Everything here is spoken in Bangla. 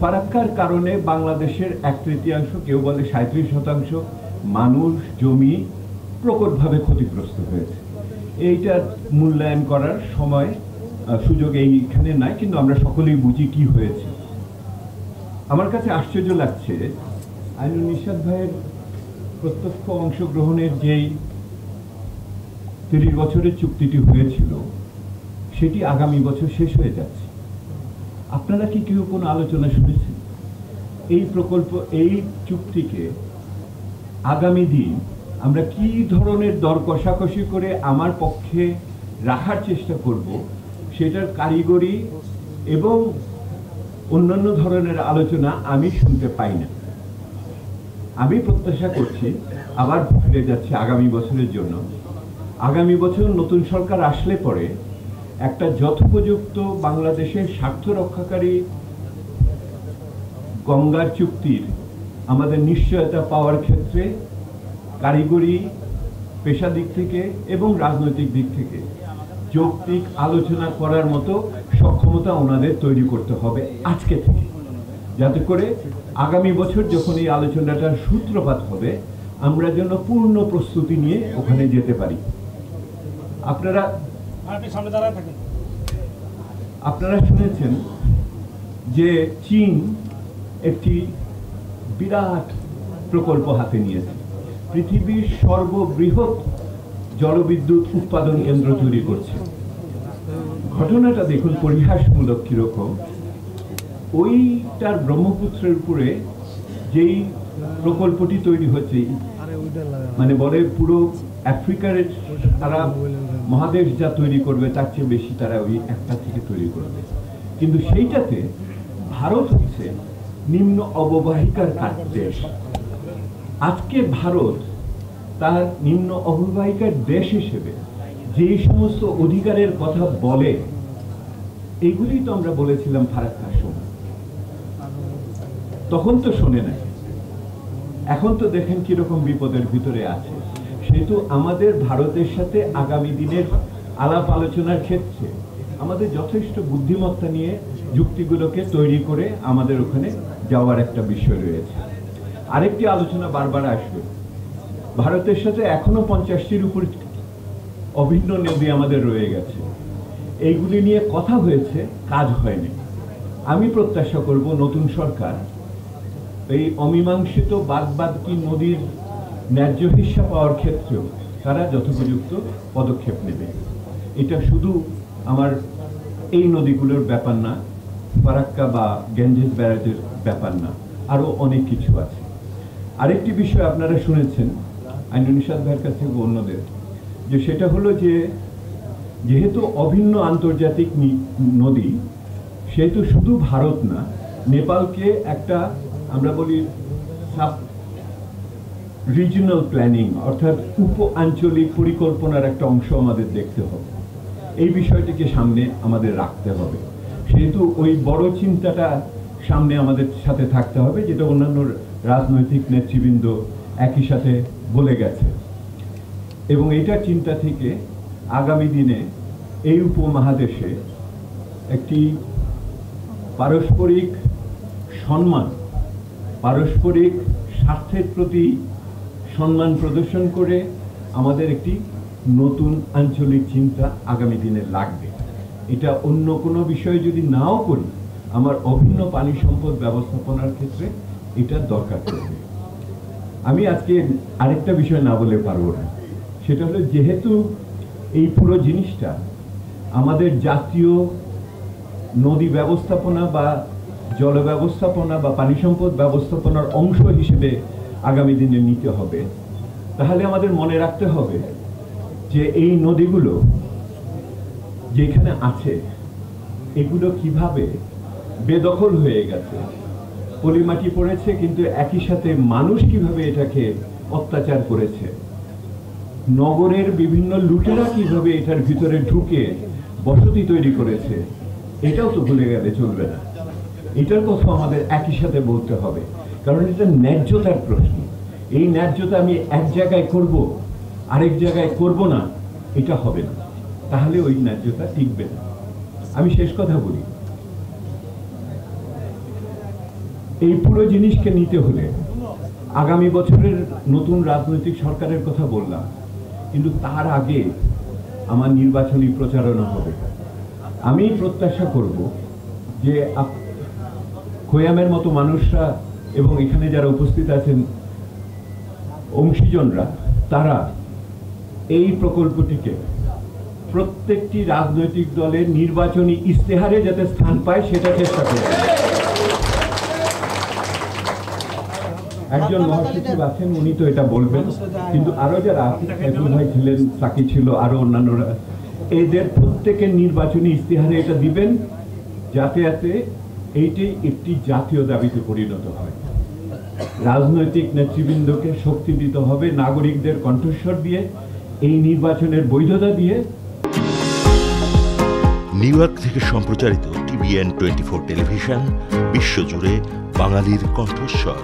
ফারাক্কার কারণে বাংলাদেশের 1/3, কেউ বলে 37% মানুষ, জমি প্রকটভাবে ক্ষতিগ্রস্ত হয়েছে। এইটার মূল্যায়ন করার সময় সুযোগ এইখানে নাই, কিন্তু আমরা সকলেই বুঝি কি হয়েছে। আমার কাছে আশ্চর্য লাগছে আইনুল নিশাত ভাইয়ের প্রত্যক্ষ অংশগ্রহণের যেই 30 বছরের চুক্তিটি হয়েছিল সেটি আগামী বছর শেষ হয়ে যাচ্ছে। আপনারা কি কেউ কোনো আলোচনা শুনেছেন? এই প্রকল্প, এই চুক্তিকে আগামী দিন আমরা কি ধরনের দর কষাকষি করে আমার পক্ষে রাখার চেষ্টা করব, সেটার কারিগরি এবং অন্যান্য ধরনের আলোচনা আমি শুনতে পাই না। আমি প্রত্যাশা করছি, আবার ফিরে যাচ্ছে আগামী বছরের জন্য। আগামী বছর নতুন সরকার আসলে পরে একটা যথোপযুক্ত বাংলাদেশের স্বার্থ রক্ষাকারী গঙ্গার চুক্তির আমাদের নিশ্চয়তা পাওয়ার ক্ষেত্রে কারিগরি, পেশা দিক থেকে এবং রাজনৈতিক দিক থেকে যৌক্তিক আলোচনা করার মতো সক্ষমতা ওনাদের তৈরি করতে হবে আজকে থেকে, যাতে করে আগামী বছর যখন এই আলোচনাটার সূত্রপাত হবে আমরা যেন পূর্ণ প্রস্তুতি নিয়ে ওখানে যেতে পারি। আপনারা শুনেছেন যে চীন একটি বিরাট প্রকল্প হাতে নিয়েছে, পৃথিবীর সর্ববৃহৎ জলবিদ্যুৎ উৎপাদন কেন্দ্র তৈরি করছে। ঘটনাটা দেখুন পরিহাসমূলক কিরকম। ওইটার ব্রহ্মপুত্রের উপরে যেই প্রকল্পটি তৈরি হচ্ছে, মানে বলে পুরো আফ্রিকার তারা মহাদেশ যা তৈরি করবে তার চেয়ে বেশি তারা ওই একটা থেকে তৈরি করবে, কিন্তু সেইটাতে ভারত হচ্ছে নিম্ন অববাহিকার দেশ। আজকে ভারত তার নিম্ন অববাহিকার দেশ হিসেবে যে সমস্ত অধিকারের কথা বলে, এইগুলি তো আমরা বলেছিলাম ফারাক্কার সময়, তখন তো শোনে নাই। এখন তো দেখেন কিরকম বিপদের ভিতরে আছে। সেহেতু আমাদের ভারতের সাথে আগামী দিনের আলাপ আলোচনার ক্ষেত্রে আমাদের যথেষ্ট বুদ্ধিমত্তা নিয়ে যুক্তিগুলোকে তৈরি করে আমাদের ওখানে যাওয়ার একটা বিষয় রয়েছে। আরেকটি আলোচনা বারবার আসবে, ভারতের সাথে এখনো 50টির উপর অভিন্ন নদী আমাদের রয়ে গেছে। এইগুলি নিয়ে কথা হয়েছে, কাজ হয়নি। আমি প্রত্যাশা করব নতুন সরকার এই অমীমাংসিত বাদ-বাদকি নদীর ন্যায্য হিস্সা পাওয়ার ক্ষেত্রেও তারা যথোপযুক্ত পদক্ষেপ নেবে। এটা শুধু আমার এই নদীগুলোর ব্যাপার না, ফারাক্কা বা গ্যাঞ্জেস ব্যারাজের ব্যাপার না, আরও অনেক কিছু আছে। আরেকটি বিষয় আপনারা শুনেছেন আইনুল নিশাত ভাইয়ের কাছ থেকে অন্যদের, যে সেটা হলো যে যেহেতু অভিন্ন আন্তর্জাতিক নদী, সেহেতু শুধু ভারত না, নেপালকে একটা আমরা বলি সাব রিজিনাল প্ল্যানিং অর্থাৎ উপ আঞ্চলিক পরিকল্পনার একটা অংশ আমাদের দেখতে হবে। এই বিষয়টিকে সামনে আমাদের রাখতে হবে। সেহেতু ওই বড় চিন্তাটা সামনে আমাদের সাথে থাকতে হবে, যেটা অন্যান্য রাজনৈতিক নেতৃবৃন্দ একই সাথে বলে গেছে। এবং এইটার চিন্তা থেকে আগামী দিনে এই উপমহাদেশে একটি পারস্পরিক সম্মান, পারস্পরিক স্বার্থের প্রতি সম্মান প্রদর্শন করে আমাদের একটি নতুন আঞ্চলিক চিন্তা আগামী দিনে লাগবে। এটা অন্য কোনো বিষয়ে যদি নাও করি, আমার অভিন্ন পানি সম্পদ ব্যবস্থাপনার ক্ষেত্রে এটা দরকার পড়বে। আমি আজকে আরেকটা বিষয় না বলে পারবো না, সেটা হলো যেহেতু এই পুরো জিনিসটা আমাদের জাতীয় নদী ব্যবস্থাপনা বা জল ব্যবস্থাপনা বা পানি সম্পদ ব্যবস্থাপনার অংশ হিসেবে আগামী দিনে নিতে হবে, তাহলে আমাদের মনে রাখতে হবে যে এই নদীগুলো যেখানে আছে এগুলো কিভাবে বেদখল হয়ে গেছে, পলিমাটি পড়েছে, কিন্তু একই সাথে মানুষ কিভাবে এটাকে অত্যাচার করেছে, নগরের বিভিন্ন লুটেরা কিভাবে এটার ভিতরে ঢুকে বসতি তৈরি করেছে, এটাও তো ভুলে গেলে চলবে না। এটার কথা আমাদের একই সাথে বলতে হবে, কারণ এটা ন্যায্যতার প্রশ্ন। এই ন্যায্যতা আমি এক জায়গায় করব, আরেক জায়গায় করব না, এটা হবে না, তাহলে ওই ন্যায্যতা টিকবে না। আমি শেষ কথা বলি, এই পুরো জিনিসকে নিতে হলে আগামী বছরের নতুন রাজনৈতিক সরকারের কথা বললাম, কিন্তু তার আগে আমার নির্বাচনী প্রচারণা হবে। আমি প্রত্যাশা করব যে খোয়ামের মতো মানুষরা এবং এখানে যারা উপস্থিত আছেন অংশীজনরা, তারা এই প্রকল্পটিকে প্রত্যেকটি রাজনৈতিক দলের নির্বাচনী ইশতেহারে যাতে স্থান পায় সেটা চেষ্টা করবে। একজন মহাসচিব আছেন, উনি তো এটা বলবেন, কিন্তু আরো যারা সাইফুল ভাই ছিলেন, সাকি ছিল, আরো অন্যান্যরা, এদের প্রত্যেকের নির্বাচনী ইশতেহারে এটা দিবেন যাতে এইটি একটি জাতীয় দাবিতে পরিণত হয়। রাজনৈতিক নেতৃবৃন্দকে শক্তি দিতে হবে, নাগরিকদের কণ্ঠস্বর দিয়ে, এই নির্বাচনের বৈধতা দিয়ে। নিউ ইয়র্ক থেকে সম্প্রচারিত TVN 24 টেলিভিশন, বিশ্বজুড়ে বাঙালির কণ্ঠস্বর।